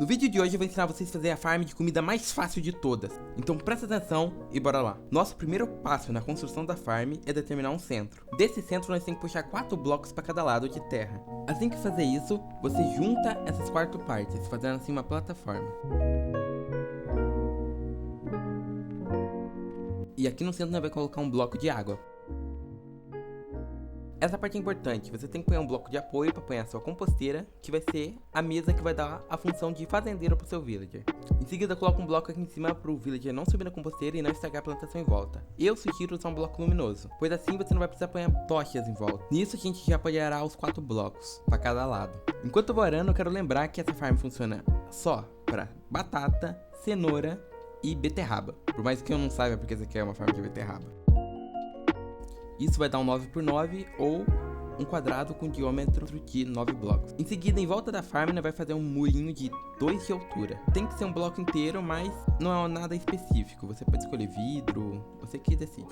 No vídeo de hoje eu vou ensinar vocês a fazer a farm de comida mais fácil de todas. Então presta atenção e bora lá. Nosso primeiro passo na construção da farm é determinar um centro. Desse centro nós temos que puxar 4 blocos para cada lado de terra. Assim que fazer isso, você junta essas 4 partes, fazendo assim uma plataforma. E aqui no centro nós vamos colocar um bloco de água. Essa parte é importante, você tem que pôr um bloco de apoio para apoiar a sua composteira, que vai ser a mesa que vai dar a função de fazendeiro para o seu villager. Em seguida coloca um bloco aqui em cima para o villager não subir na composteira e não estragar a plantação em volta. Eu sugiro usar um bloco luminoso, pois assim você não vai precisar pôr tochas em volta. Nisso a gente já pode arar os 4 blocos, para cada lado. Enquanto eu vou arando, eu quero lembrar que essa farm funciona só para batata, cenoura e beterraba. Por mais que eu não saiba porque essa aqui é uma farm de beterraba. Isso vai dar um 9x9 ou um quadrado com diâmetro de 9 blocos. Em seguida, em volta da farm, vai fazer um murinho de 2 de altura. Tem que ser um bloco inteiro, mas não é nada específico. Você pode escolher vidro, você que decide.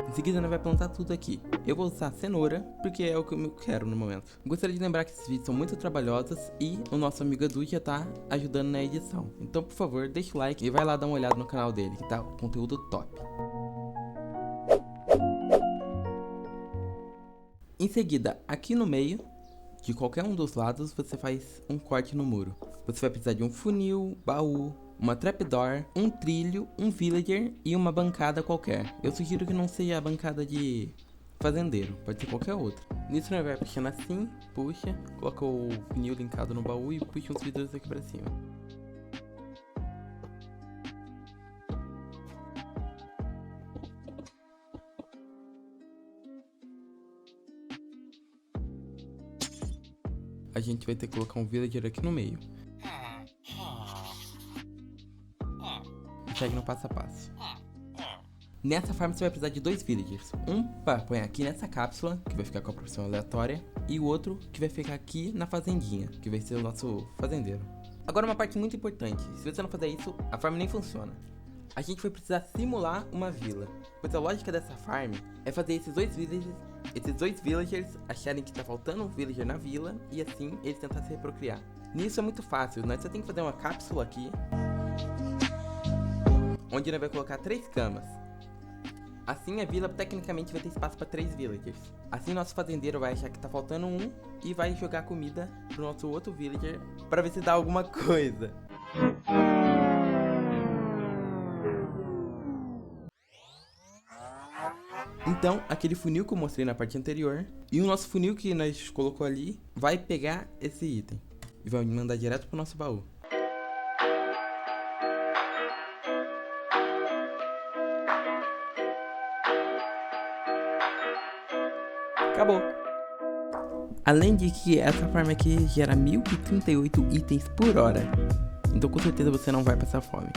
Em seguida, nós vamos plantar tudo aqui. Eu vou usar cenoura, porque é o que eu quero no momento. Gostaria de lembrar que esses vídeos são muito trabalhosos e o nosso amigo Edu já tá ajudando na edição. Então, por favor, deixa o like e vai lá dar uma olhada no canal dele, que tá conteúdo top. Em seguida, aqui no meio, de qualquer um dos lados, você faz um corte no muro. Você vai precisar de um funil, baú, uma trapdoor, um trilho, um villager e uma bancada qualquer. Eu sugiro que não seja a bancada de fazendeiro, pode ser qualquer outra. Nisso nós vai puxando assim, puxa, coloca o funil linkado no baú e puxa uns vidros aqui pra cima. A gente vai ter que colocar um villager aqui no meio. Segue no passo a passo. Nessa farm você vai precisar de 2 villagers. Um para pôr aqui nessa cápsula, que vai ficar com a profissão aleatória, e o outro que vai ficar aqui na fazendinha, que vai ser o nosso fazendeiro. Agora uma parte muito importante, se você não fizer isso, a farm nem funciona. A gente vai precisar simular uma vila, pois a lógica dessa farm é fazer esses dois villagers acharem que tá faltando um villager na vila, e assim eles tentar se reprocriar. Nisso é muito fácil, nós só tem que fazer uma cápsula aqui, onde nós vai colocar 3 camas. Assim a vila tecnicamente vai ter espaço para 3 villagers. Assim nosso fazendeiro vai achar que tá faltando um e vai jogar comida pro nosso outro villager para ver se dá alguma coisa. Então aquele funil que eu mostrei na parte anterior e o nosso funil que nós colocou ali vai pegar esse item e vai mandar direto pro nosso baú. Acabou. Além de que essa farm aqui gera 1038 itens por hora. Então com certeza você não vai passar fome.